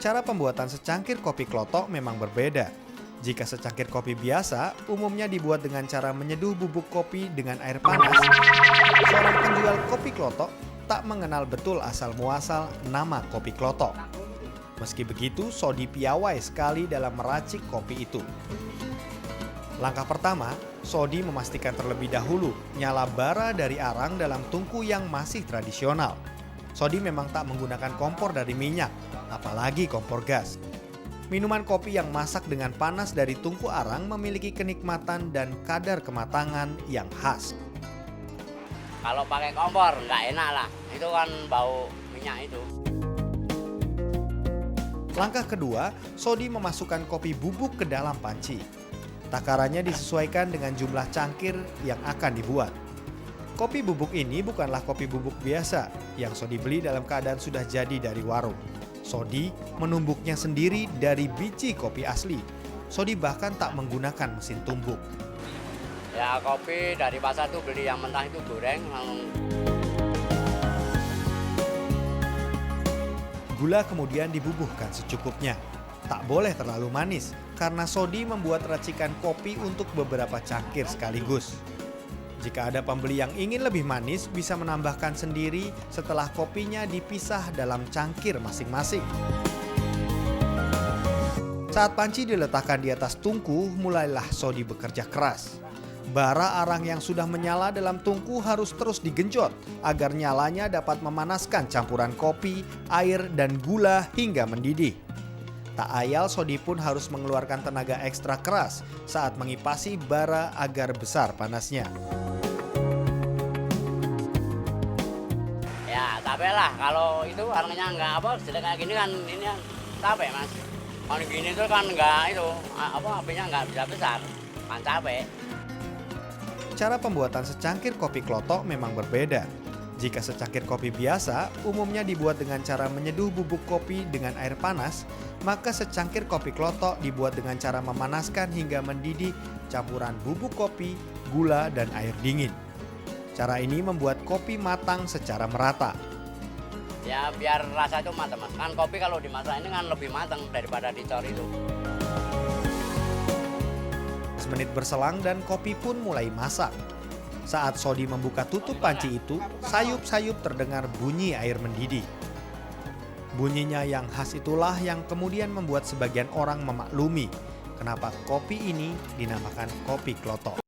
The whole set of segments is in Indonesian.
Cara pembuatan secangkir kopi klotok memang berbeda. Jika secangkir kopi biasa, umumnya dibuat dengan cara menyeduh bubuk kopi dengan air panas. Seorang penjual kopi klotok tak mengenal betul asal-muasal nama kopi klotok. Meski begitu, Sodi piawai sekali dalam meracik kopi itu. Langkah pertama, Sodi memastikan terlebih dahulu nyala bara dari arang dalam tungku yang masih tradisional. Sodi memang tak menggunakan kompor dari minyak, apalagi kompor gas. Minuman kopi yang masak dengan panas dari tungku arang memiliki kenikmatan dan kadar kematangan yang khas. Kalau pakai kompor nggak enak lah, itu kan bau minyak itu. Langkah kedua, Sodi memasukkan kopi bubuk ke dalam panci. Takarannya disesuaikan dengan jumlah cangkir yang akan dibuat. Kopi bubuk ini bukanlah kopi bubuk biasa yang Sodi beli dalam keadaan sudah jadi dari warung. Sodi menumbuknya sendiri dari biji kopi asli. Sodi bahkan tak menggunakan mesin tumbuk. Ya kopi dari pasar tuh beli yang mentah itu goreng. Gula kemudian dibubuhkan secukupnya. Tak boleh terlalu manis karena Sodi membuat racikan kopi untuk beberapa cangkir sekaligus. Jika ada pembeli yang ingin lebih manis, bisa menambahkan sendiri setelah kopinya dipisah dalam cangkir masing-masing. Saat panci diletakkan di atas tungku, mulailah Sodi bekerja keras. Bara arang yang sudah menyala dalam tungku harus terus digenjot agar nyalanya dapat memanaskan campuran kopi, air, dan gula hingga mendidih. Tak ayal, Sodi pun harus mengeluarkan tenaga ekstra keras saat mengipasi bara agar besar panasnya. Ya capek lah, kalau itu arangnya nggak jelek kayak gini kan ini kan capek mas. Kalau gini tuh kan nggak apinya nggak bisa besar, kan capek. Cara pembuatan secangkir kopi klotok memang berbeda. Jika secangkir kopi biasa, umumnya dibuat dengan cara menyeduh bubuk kopi dengan air panas, maka secangkir kopi klotok dibuat dengan cara memanaskan hingga mendidih campuran bubuk kopi, gula, dan air dingin. Cara ini membuat kopi matang secara merata. Ya biar rasa itu matang mas. Kan kopi kalau dimasak ini kan lebih matang daripada dicor itu. 10 menit berselang dan kopi pun mulai masak. Saat Sodi membuka tutup panci itu, sayup-sayup terdengar bunyi air mendidih. Bunyinya yang khas itulah yang kemudian membuat sebagian orang memaklumi kenapa kopi ini dinamakan kopi klotok.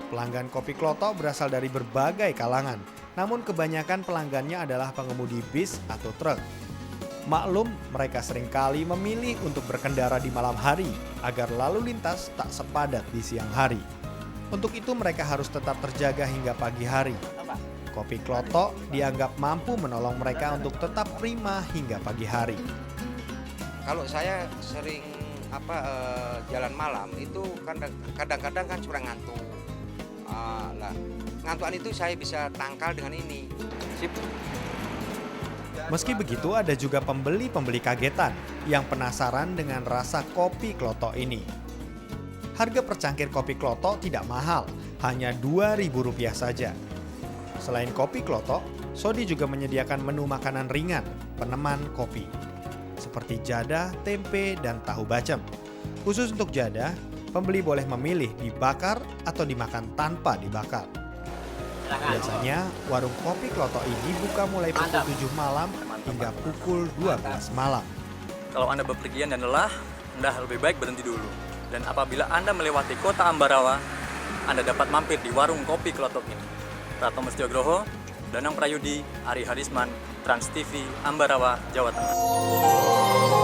Pelanggan kopi klotok berasal dari berbagai kalangan, namun kebanyakan pelanggannya adalah pengemudi bis atau truk. Maklum, mereka seringkali memilih untuk berkendara di malam hari agar lalu lintas tak sepadat di siang hari. Untuk itu mereka harus tetap terjaga hingga pagi hari. Kopi klotok dianggap mampu menolong mereka untuk tetap prima hingga pagi hari. Kalau saya sering jalan malam itu kadang-kadang kan suka ngantuk. Ngantuan itu saya bisa tangkal dengan ini. Sip. Meski begitu, ada juga pembeli-pembeli kagetan yang penasaran dengan rasa kopi klotok ini. Harga per cangkir kopi klotok tidak mahal, hanya Rp2.000 saja. Selain kopi klotok, Sodi juga menyediakan menu makanan ringan, peneman kopi, seperti jadah, tempe, dan tahu bacem. Khusus untuk jadah, pembeli boleh memilih dibakar atau dimakan tanpa dibakar. Biasanya, warung kopi klotok ini buka mulai pukul 7 malam hingga pukul 12 malam. Kalau Anda bepergian dan lelah, Anda lebih baik berhenti dulu. Dan apabila Anda melewati kota Ambarawa, Anda dapat mampir di warung kopi klotok ini. Prato Mestiogroho, Danang Prayudi, Ari Harisman, Trans TV, Ambarawa, Jawa Tengah.